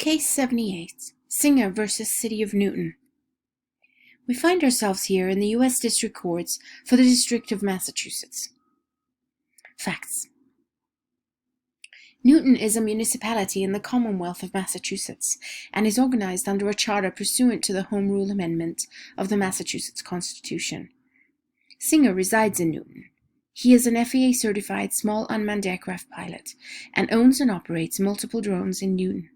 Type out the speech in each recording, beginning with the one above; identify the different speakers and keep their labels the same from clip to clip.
Speaker 1: Case 78, Singer versus City of Newton. We find ourselves here in the U.S. District Courts for the District of Massachusetts. Facts. Newton is a municipality in the Commonwealth of Massachusetts and is organized under a charter pursuant to the Home Rule Amendment of the Massachusetts Constitution. Singer resides in Newton. He is an FAA-certified small unmanned aircraft pilot and owns and operates multiple drones in Newton.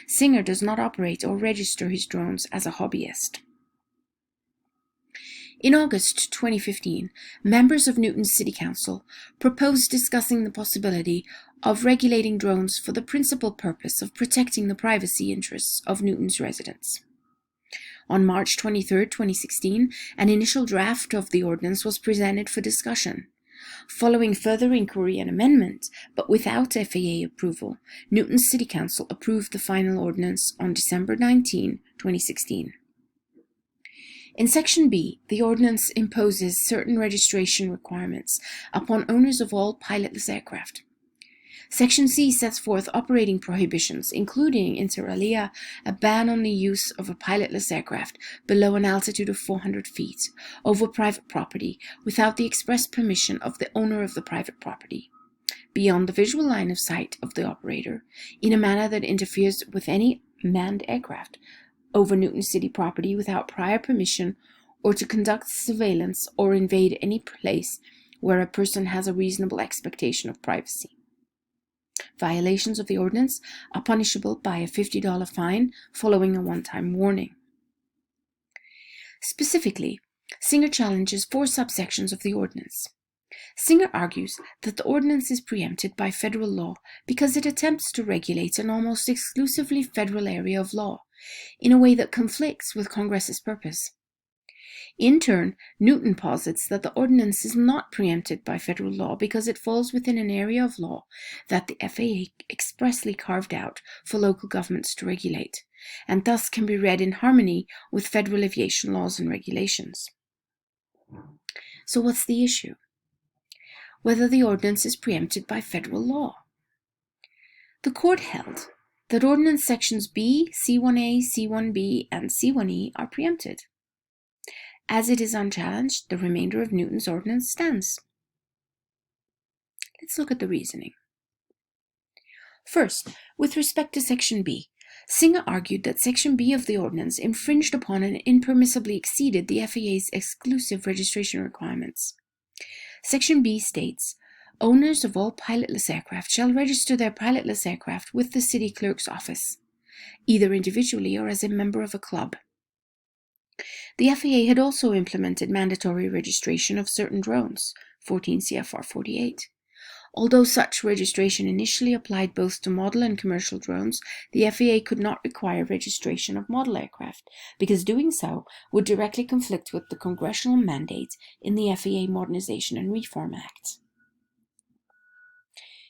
Speaker 1: Singer does not operate or register his drones as a hobbyist. In August 2015, members of Newton's City Council proposed discussing the possibility of regulating drones for the principal purpose of protecting the privacy interests of Newton's residents. On March 23, 2016, an initial draft of the ordinance was presented for discussion. Following further inquiry and amendment, but without FAA approval, Newton's City Council approved the final ordinance on December 19, 2016. In Section B, the ordinance imposes certain registration requirements upon owners of all pilotless aircraft. Section C sets forth operating prohibitions, including, inter alia, a ban on the use of a pilotless aircraft below an altitude of 400 feet over private property without the express permission of the owner of the private property, beyond the visual line of sight of the operator, in a manner that interferes with any manned aircraft over Newton City property without prior permission, or to conduct surveillance or invade any place where a person has a reasonable expectation of privacy. Violations of the ordinance are punishable by a $50 fine following a one-time warning. Specifically, Singer challenges 4 subsections of the ordinance. Singer argues that the ordinance is preempted by federal law because it attempts to regulate an almost exclusively federal area of law in a way that conflicts with Congress's purpose. In turn, Newton posits that the ordinance is not preempted by federal law because it falls within an area of law that the FAA expressly carved out for local governments to regulate, and thus can be read in harmony with federal aviation laws and regulations. So what's the issue? Whether the ordinance is preempted by federal law. The court held that Ordinance Sections B, C1A, C1B, and C1E are preempted. As it is unchallenged, the remainder of Newton's ordinance stands. Let's look at the reasoning. First, with respect to Section B, Singer argued that Section B of the ordinance infringed upon and impermissibly exceeded the FAA's exclusive registration requirements. Section B states, "Owners of all pilotless aircraft shall register their pilotless aircraft with the city clerk's office, either individually or as a member of a club." The FAA had also implemented mandatory registration of certain drones, 14 CFR 48. Although such registration initially applied both to model and commercial drones, the FAA could not require registration of model aircraft, because doing so would directly conflict with the congressional mandate in the FAA Modernization and Reform Act.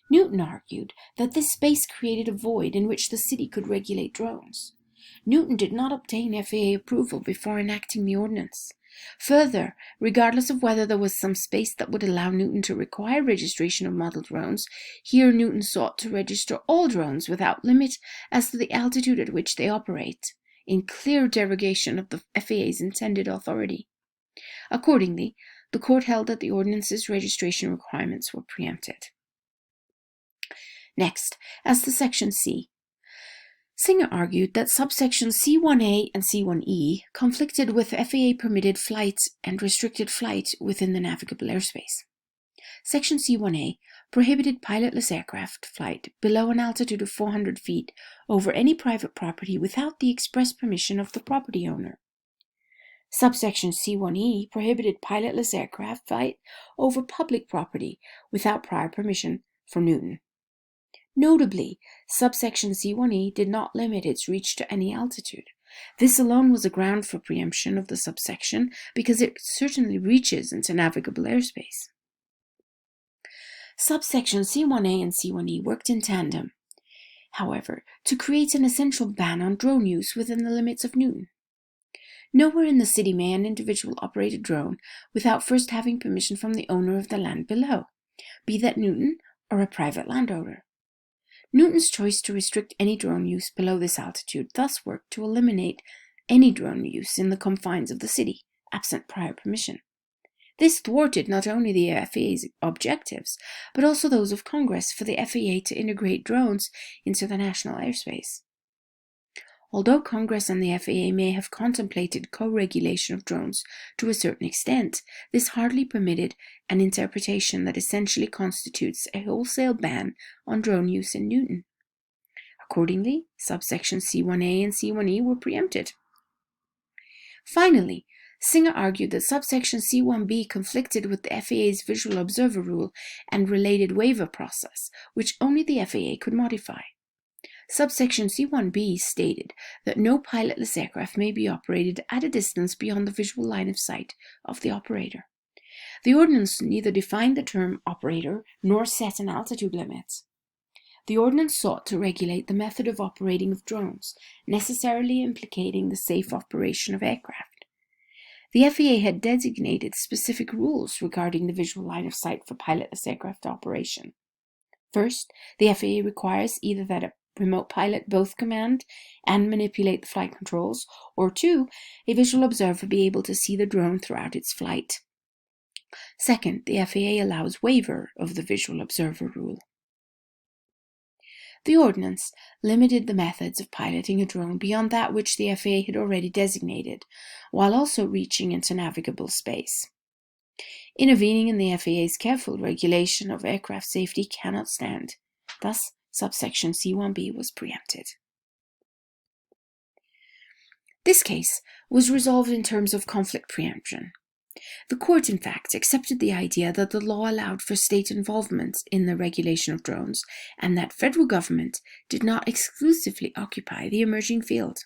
Speaker 1: Newton argued that this space created a void in which the city could regulate drones. Newton did not obtain FAA approval before enacting the ordinance. Further, regardless of whether there was some space that would allow Newton to require registration of model drones, here Newton sought to register all drones without limit as to the altitude at which they operate, in clear derogation of the FAA's intended authority. Accordingly, the court held that the ordinance's registration requirements were preempted. Next, as to Section C, Singer argued that subsections C1A and C1E conflicted with FAA-permitted flight and restricted flight within the navigable airspace. Section C1A prohibited pilotless aircraft flight below an altitude of 400 feet over any private property without the express permission of the property owner. Subsection C1E prohibited pilotless aircraft flight over public property without prior permission from Newton. Notably, subsection C1E did not limit its reach to any altitude. This alone was a ground for preemption of the subsection because it certainly reaches into navigable airspace. Subsections C1A and C1E worked in tandem, however, to create an essential ban on drone use within the limits of Newton. Nowhere in the city may an individual operate a drone without first having permission from the owner of the land below, be that Newton or a private landowner. Newton's choice to restrict any drone use below this altitude thus worked to eliminate any drone use in the confines of the city, absent prior permission. This thwarted not only the FAA's objectives, but also those of Congress for the FAA to integrate drones into the national airspace. Although Congress and the FAA may have contemplated co-regulation of drones to a certain extent, this hardly permitted an interpretation that essentially constitutes a wholesale ban on drone use in Newton. Accordingly, subsections C1A and C1E were preempted. Finally, Singer argued that subsection C1B conflicted with the FAA's visual observer rule and related waiver process, which only the FAA could modify. Subsection C1B stated that no pilotless aircraft may be operated at a distance beyond the visual line of sight of the operator. The ordinance neither defined the term operator nor set an altitude limit. The ordinance sought to regulate the method of operating of drones, necessarily implicating the safe operation of aircraft. The FAA had designated specific rules regarding the visual line of sight for pilotless aircraft operation. First, the FAA requires either that a remote pilot both command and manipulate the flight controls, or two, a visual observer be able to see the drone throughout its flight. Second, the FAA allows waiver of the visual observer rule. The ordinance limited the methods of piloting a drone beyond that which the FAA had already designated, while also reaching into navigable space. Intervening in the FAA's careful regulation of aircraft safety cannot stand. Thus, subsection C1B was preempted. This case was resolved in terms of conflict preemption. The court, in fact, accepted the idea that the law allowed for state involvement in the regulation of drones, and that federal government did not exclusively occupy the emerging field.